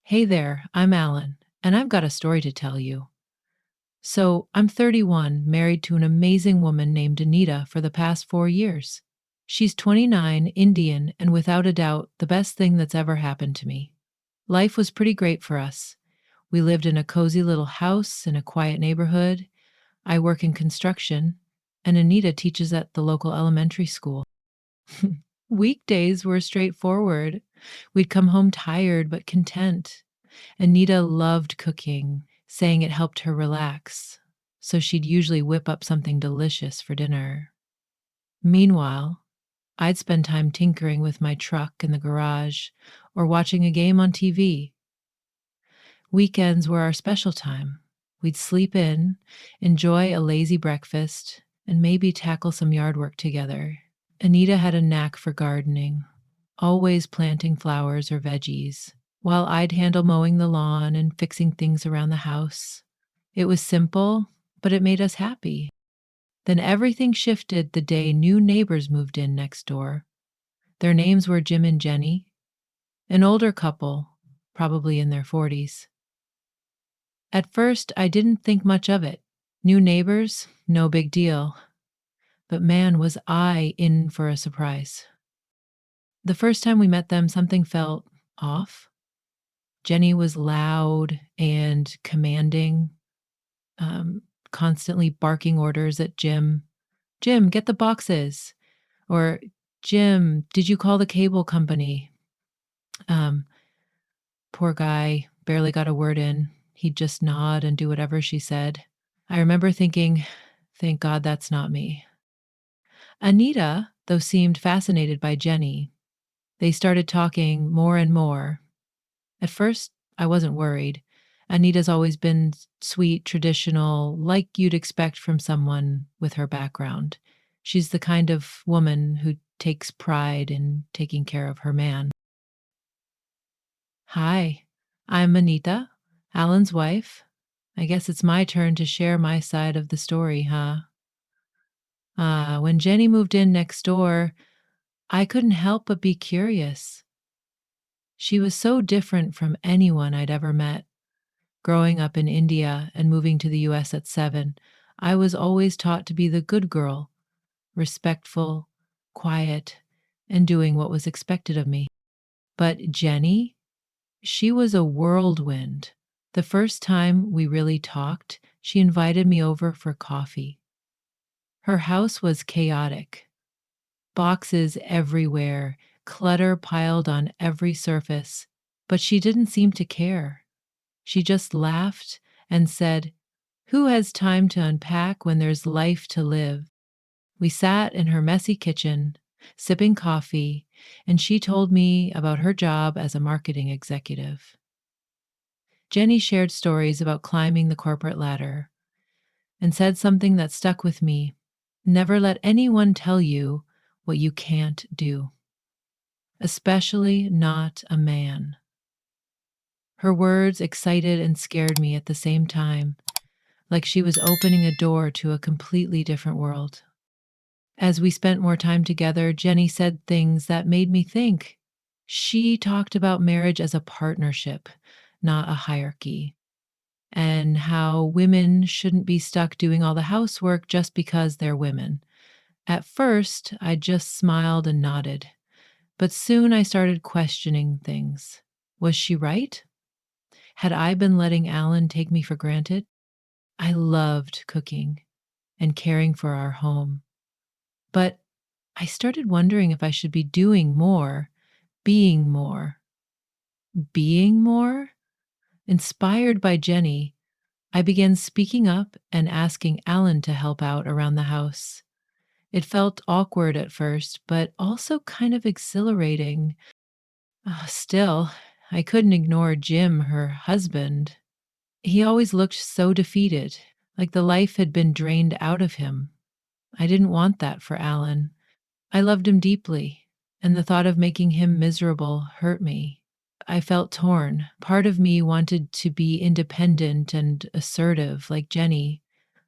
Hey there, I'm Alan, and I've got a story to tell you. So, I'm 31, married to an amazing woman named Anita for the past 4 years. She's 29, Indian, and without a doubt, the best thing that's ever happened to me. Life was pretty great for us. We lived in a cozy little house in a quiet neighborhood. I work in construction, and Anita teaches at the local elementary school. Weekdays were straightforward. We'd come home tired but content. Anita loved cooking, saying it helped her relax, so she'd usually whip up something delicious for dinner. Meanwhile, I'd spend time tinkering with my truck in the garage or watching a game on TV. Weekends were our special time. We'd sleep in, enjoy a lazy breakfast, and maybe tackle some yard work together. Anita had a knack for gardening, always planting flowers or veggies, while I'd handle mowing the lawn and fixing things around the house. It was simple, but it made us happy. Then everything shifted the day new neighbors moved in next door. Their names were Jim and Jenny, an older couple, probably in their 40s. At first, I didn't think much of it. New neighbors, no big deal. But man, was I in for a surprise. The first time we met them, something felt off. Jenny was loud and commanding, constantly barking orders at Jim. Jim, get the boxes. Or, Jim, did you call the cable company? Um, Poor guy barely got a word in. He'd just nod and do whatever she said. I remember thinking, thank God that's not me. Anita, though, seemed fascinated by Jenny. They started talking more and more. At first, I wasn't worried. Anita's always been sweet, traditional, like you'd expect from someone with her background. She's the kind of woman who takes pride in taking care of her man. Hi, I'm Anita, Alan's wife. I guess it's my turn to share my side of the story, huh? When Jenny moved in next door, I couldn't help but be curious. She was so different from anyone I'd ever met. Growing up in India and moving to the US at 7, I was always taught to be the good girl, respectful, quiet, and doing what was expected of me. But Jenny, she was a whirlwind. The first time we really talked, she invited me over for coffee. Her house was chaotic, boxes everywhere, clutter piled on every surface, but she didn't seem to care. She just laughed and said, "Who has time to unpack when there's life to live?" We sat in her messy kitchen, sipping coffee, and she told me about her job as a marketing executive. Jenny shared stories about climbing the corporate ladder and said something that stuck with me. Never let anyone tell you what you can't do, especially not a man. Her words excited and scared me at the same time, like she was opening a door to a completely different world. As we spent more time together, Jenny said things that made me think. She talked about marriage as a partnership, not a hierarchy, and how women shouldn't be stuck doing all the housework just because they're women. At first, I just smiled and nodded, but soon I started questioning things. Was she right? Had I been letting Alan take me for granted? I loved cooking and caring for our home, but I started wondering if I should be doing more, being more. Being more? Inspired by Jenny, I began speaking up and asking Alan to help out around the house. It felt awkward at first, but also kind of exhilarating. Still, I couldn't ignore Jim, her husband. He always looked so defeated, like the life had been drained out of him. I didn't want that for Alan. I loved him deeply, and the thought of making him miserable hurt me. I felt torn. Part of me wanted to be independent and assertive like Jenny,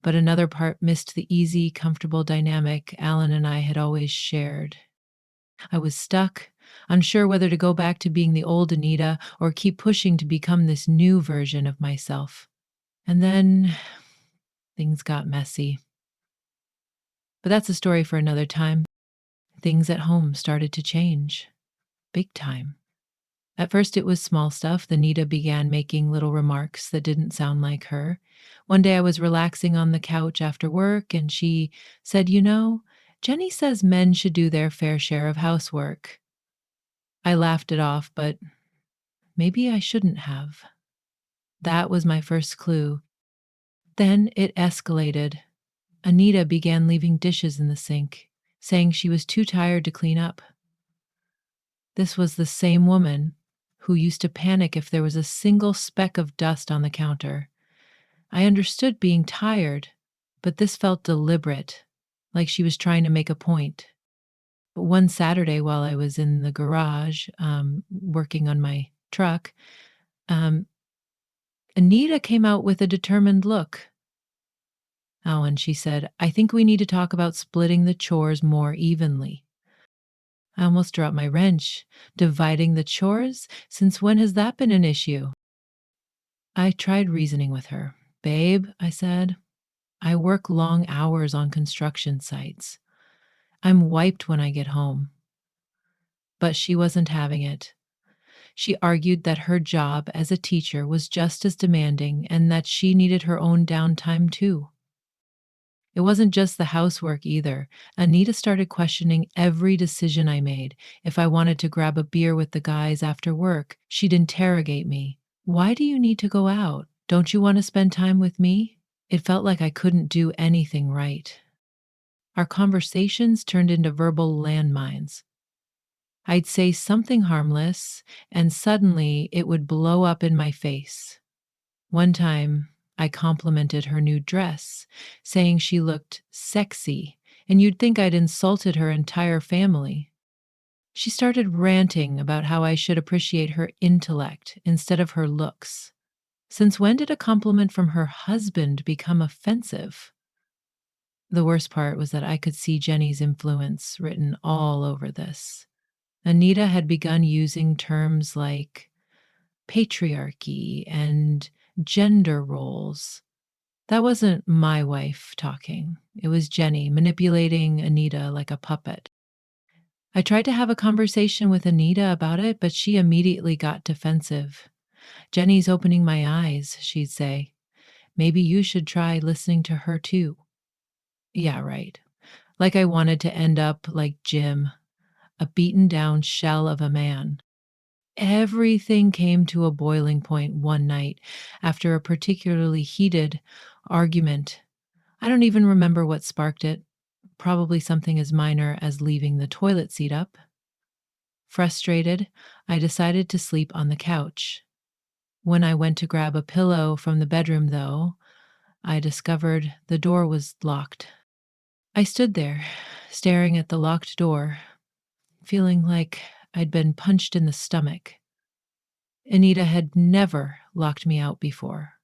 but another part missed the easy, comfortable dynamic Alan and I had always shared. I was stuck, unsure whether to go back to being the old Anita or keep pushing to become this new version of myself. And then things got messy. But that's a story for another time. Things at home started to change. Big time. At first, it was small stuff. Anita began making little remarks that didn't sound like her. One day, I was relaxing on the couch after work, and she said, Jenny says men should do their fair share of housework. I laughed it off, but maybe I shouldn't have. That was my first clue. Then it escalated. Anita began leaving dishes in the sink, saying she was too tired to clean up. This was the same woman who used to panic if there was a single speck of dust on the counter. I understood being tired, but this felt deliberate, like she was trying to make a point. But one Saturday, while I was in the garage working on my truck, um, Anita came out with a determined look. Oh, and she said, I think we need to talk about splitting the chores more evenly. I almost dropped my wrench. Dividing the chores? Since when has that been an issue? I tried reasoning with her. Babe, I said, I work long hours on construction sites. I'm wiped when I get home. But she wasn't having it. She argued that her job as a teacher was just as demanding and that she needed her own downtime too. It wasn't just the housework either. Anita started questioning every decision I made. If I wanted to grab a beer with the guys after work, she'd interrogate me. Why do you need to go out? Don't you want to spend time with me? It felt like I couldn't do anything right. Our conversations turned into verbal landmines. I'd say something harmless, and suddenly it would blow up in my face. One time, I complimented her new dress, saying she looked sexy, and you'd think I'd insulted her entire family. She started ranting about how I should appreciate her intellect instead of her looks. Since when did a compliment from her husband become offensive? The worst part was that I could see Jenny's influence written all over this. Anita had begun using terms like patriarchy and gender roles. That wasn't my wife talking. It was Jenny manipulating Anita like a puppet. I tried to have a conversation with Anita about it, but she immediately got defensive. Jenny's opening my eyes, she'd say. Maybe you should try listening to her too. Yeah, right. Like I wanted to end up like Jim, a beaten down shell of a man. Everything came to a boiling point one night after a particularly heated argument. I don't even remember what sparked it. Probably something as minor as leaving the toilet seat up. Frustrated, I decided to sleep on the couch. When I went to grab a pillow from the bedroom, though, I discovered the door was locked. I stood there, staring at the locked door, feeling like I'd been punched in the stomach. Anita had never locked me out before,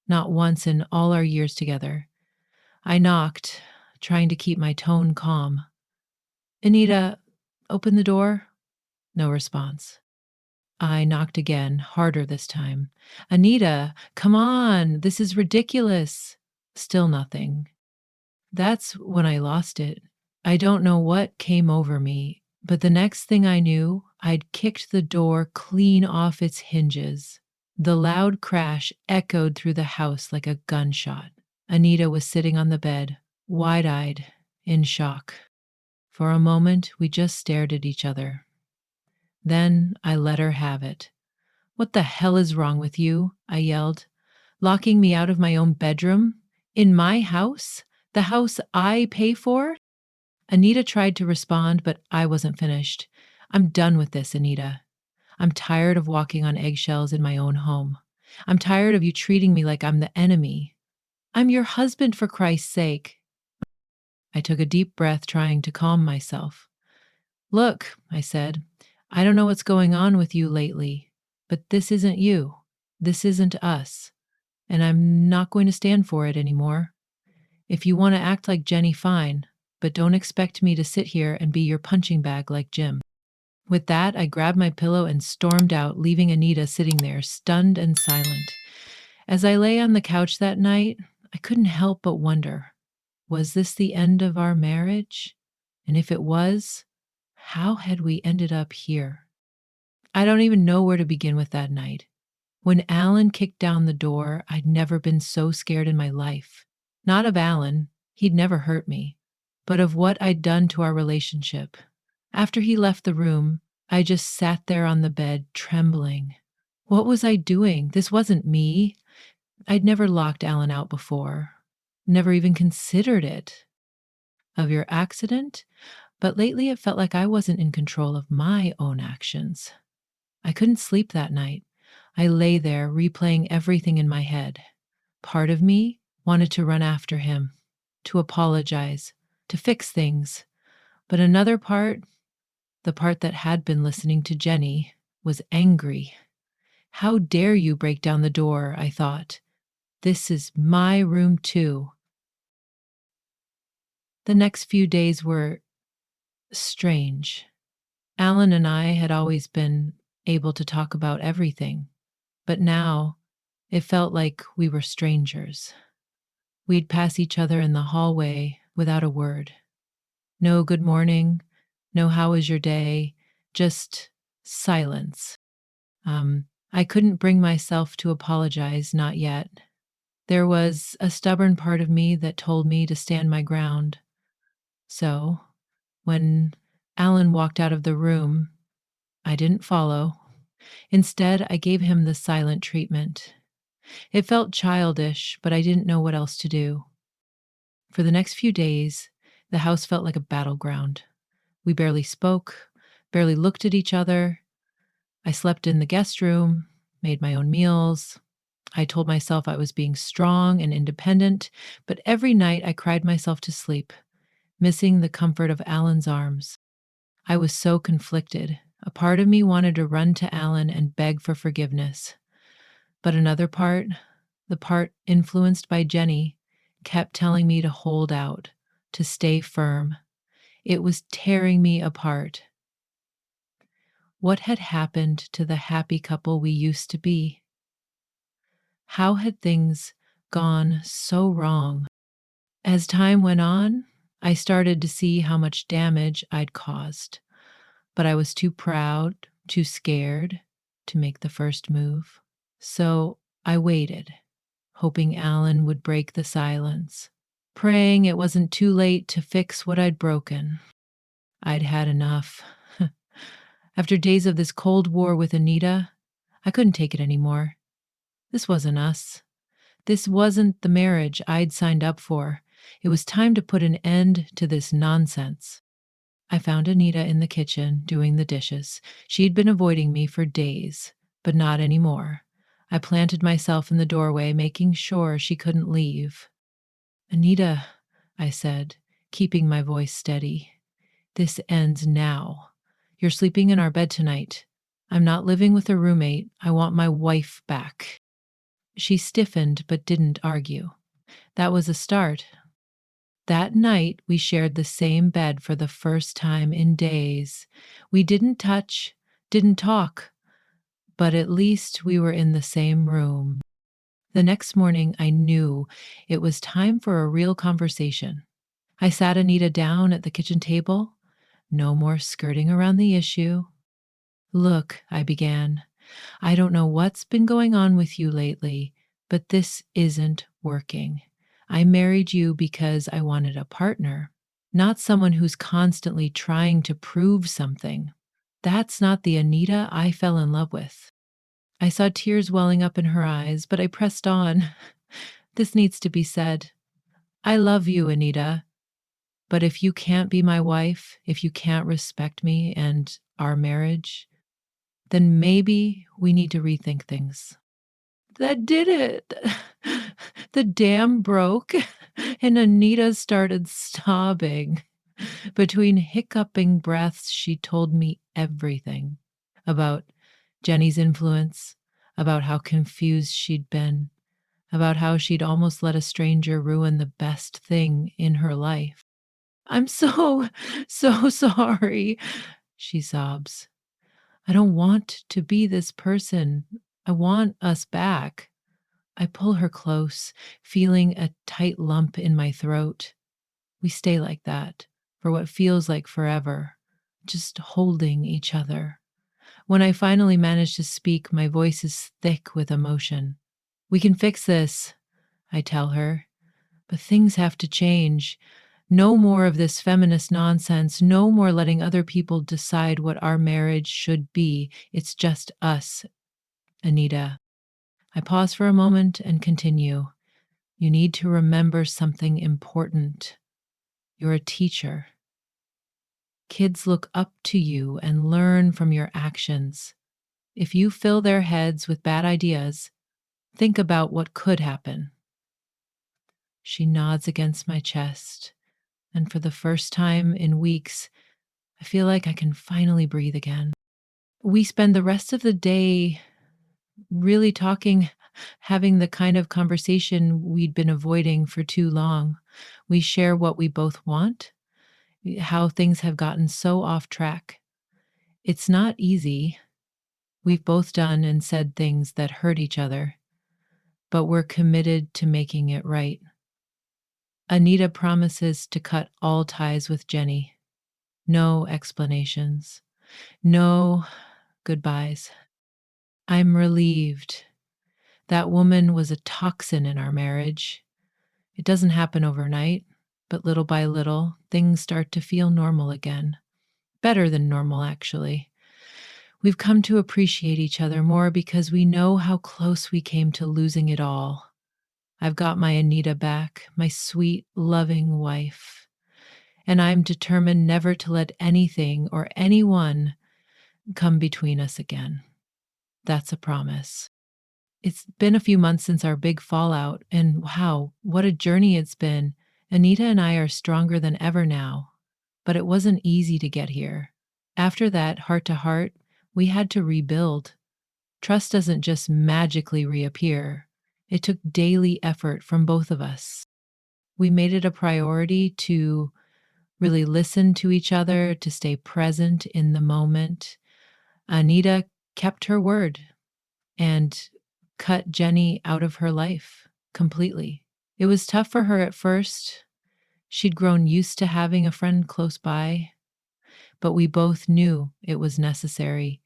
not once in all our years together. I knocked, trying to keep my tone calm. Anita, open the door. No response. I knocked again, harder this time. Anita, come on, this is ridiculous. Still nothing. That's when I lost it. I don't know what came over me, but the next thing I knew, I'd kicked the door clean off its hinges. The loud crash echoed through the house like a gunshot. Anita was sitting on the bed, wide-eyed, in shock. For a moment, we just stared at each other. Then I let her have it. What the hell is wrong with you? I yelled. Locking me out of my own bedroom? In my house? The house I pay for? Anita tried to respond, but I wasn't finished. I'm done with this, Anita. I'm tired of walking on eggshells in my own home. I'm tired of you treating me like I'm the enemy. I'm your husband, for Christ's sake. I took a deep breath, trying to calm myself. Look, I said, I don't know what's going on with you lately, but this isn't you. This isn't us. And I'm not going to stand for it anymore. If you want to act like Jenny, fine, but don't expect me to sit here and be your punching bag like Jim. With that, I grabbed my pillow and stormed out, leaving Anita sitting there, stunned and silent. As I lay on the couch that night, I couldn't help but wonder, was this the end of our marriage? And if it was, how had we ended up here? I don't even know where to begin with that night. When Alan kicked down the door, I'd never been so scared in my life. Not of Alan, he'd never hurt me, but of what I'd done to our relationship. After he left the room, I just sat there on the bed, trembling. What was I doing? This wasn't me. I'd never locked Alan out before, never even considered it. Of your accident? But lately it felt like I wasn't in control of my own actions. I couldn't sleep that night. I lay there, replaying everything in my head. Part of me wanted to run after him, to apologize, to fix things. But another part, the part that had been listening to Jenny, was angry. How dare you break down the door, I thought. This is my room too. The next few days were strange. Alan and I had always been able to talk about everything, but now it felt like we were strangers. We'd pass each other in the hallway without a word. No good morning, no how was your day, just silence. I couldn't bring myself to apologize, not yet. There was a stubborn part of me that told me to stand my ground. So, when Alan walked out of the room, I didn't follow. Instead, I gave him the silent treatment. It felt childish, but I didn't know what else to do. For the next few days, the house felt like a battleground. We barely spoke, barely looked at each other. I slept in the guest room, made my own meals. I told myself I was being strong and independent, but every night I cried myself to sleep, missing the comfort of Alan's arms. I was so conflicted. A part of me wanted to run to Alan and beg for forgiveness. But another part, the part influenced by Jenny, kept telling me to hold out, to stay firm. It was tearing me apart. What had happened to the happy couple we used to be? How had things gone so wrong? As time went on, I started to see how much damage I'd caused, but I was too proud, too scared to make the first move. So I waited, hoping Alan would break the silence, praying it wasn't too late to fix what I'd broken. I'd had enough. After days of this cold war with Anita, I couldn't take it anymore. This wasn't us. This wasn't the marriage I'd signed up for. It was time to put an end to this nonsense. I found Anita in the kitchen doing the dishes. She'd been avoiding me for days, but not anymore. I planted myself in the doorway, making sure she couldn't leave. "Anita," I said, keeping my voice steady, "this ends now. You're sleeping in our bed tonight. I'm not living with a roommate. I want my wife back." She stiffened but didn't argue. That was a start. That night, we shared the same bed for the first time in days. We didn't touch, didn't talk, but at least we were in the same room. The next morning, I knew it was time for a real conversation. I sat Anita down at the kitchen table. No more skirting around the issue. "Look," I began, "I don't know what's been going on with you lately, but this isn't working. I married you because I wanted a partner, not someone who's constantly trying to prove something. That's not the Anita I fell in love with." I saw tears welling up in her eyes, but I pressed on. "This needs to be said. I love you, Anita. But if you can't be my wife, if you can't respect me and our marriage, then maybe we need to rethink things." That did it. The dam broke, and Anita started sobbing. Between hiccuping breaths, she told me everything about Jenny's influence, about how confused she'd been, about how she'd almost let a stranger ruin the best thing in her life. "I'm so, so sorry," she sobs. I don't want to be this person. I want us back. I pull her close, feeling a tight lump in my throat. We stay like that for what feels like forever, just holding each other. When I finally manage to speak, my voice is thick with emotion. We can fix this, I tell her, but things have to change. No more of this feminist nonsense, no more letting other people decide what our marriage should be. It's just us, Anita. I pause for a moment and continue. You need to remember something important. You're a teacher. Kids look up to you and learn from your actions. If you fill their heads with bad ideas, think about what could happen. She nods against my chest, and for the first time in weeks, I feel like I can finally breathe again. We spend the rest of the day really talking, having the kind of conversation we'd been avoiding for too long. We share what we both want, how things have gotten so off track. It's not easy. We've both done and said things that hurt each other, but we're committed to making it right. Anita promises to cut all ties with Jenny. No explanations. No goodbyes. I'm relieved. That woman was a toxin in our marriage. It doesn't happen overnight, but little by little, things start to feel normal again. Better than normal, actually. We've come to appreciate each other more because we know how close we came to losing it all. I've got my Anita back, my sweet, loving wife. And I'm determined never to let anything or anyone come between us again. That's a promise. It's been a few months since our big fallout, and wow, what a journey it's been. Anita and I are stronger than ever now, but it wasn't easy to get here. After that heart to heart, we had to rebuild. Trust doesn't just magically reappear, it took daily effort from both of us. We made it a priority to really listen to each other, to stay present in the moment. Anita kept her word and cut Jenny out of her life completely. It was tough for her at first. She'd grown used to having a friend close by, but we both knew it was necessary.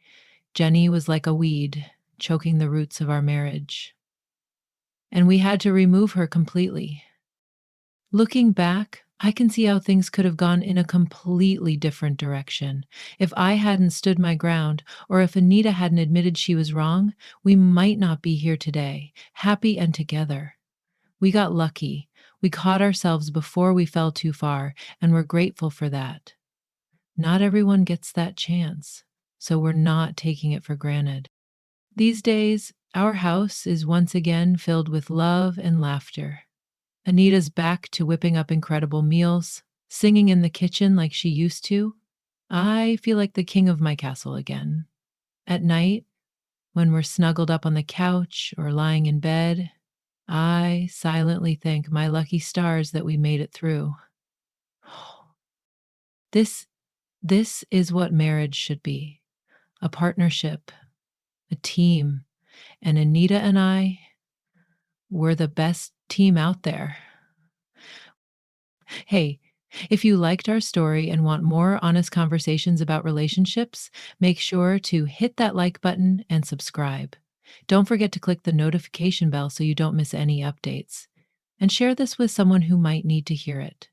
Jenny was like a weed, choking the roots of our marriage. And we had to remove her completely. Looking back, I can see how things could have gone in a completely different direction. If I hadn't stood my ground, or if Anita hadn't admitted she was wrong, we might not be here today, happy and together. We got lucky. We caught ourselves before we fell too far, and we're grateful for that. Not everyone gets that chance, so we're not taking it for granted. These days, our house is once again filled with love and laughter. Anita's back to whipping up incredible meals, singing in the kitchen like she used to. I feel like the king of my castle again. At night, when we're snuggled up on the couch or lying in bed, I silently thank my lucky stars that we made it through. This this is what marriage should be. A partnership, a team, and Anita and I, we're the best team out there. Hey, if you liked our story and want more honest conversations about relationships, make sure to hit that like button and subscribe. Don't forget to click the notification bell so you don't miss any updates. And share this with someone who might need to hear it.